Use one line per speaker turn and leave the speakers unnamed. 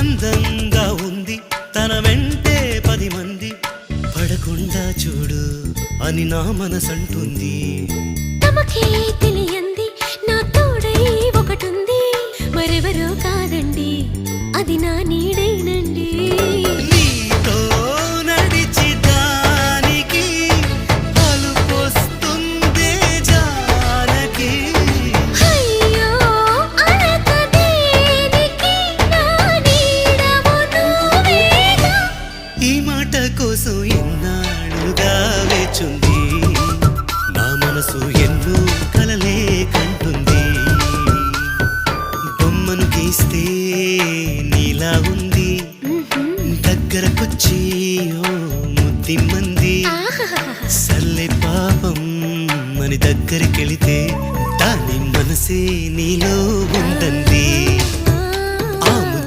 అందంగా ఉంది తన వెంటే 10 మంది పడకుండా చూడు అని నా మనసంటుంది.
తమకే తెలియంది నా తోడై ఒకటుంది, మరెవరో కాదండి అది నా నీడైనండి.
నీతో నడిచి దానికి అలుపొస్తుందే జానకి.
అయ్యో అనక దేనికి నా నీడవు నువ్వేగా.
ఈ మాట కోసం ఎన్నాళ్ళుగా వేచుంది నా మనసు ఎన్నో కలలే కంటుంది. బొమ్మను గీస్తే నీలా ఉంది దగ్గరకొచ్చి ఓ ముద్దిమ్మంది. సల్లే పాపం అని దగ్గరికెళితే దాని మనసే నీలో ఉందంది.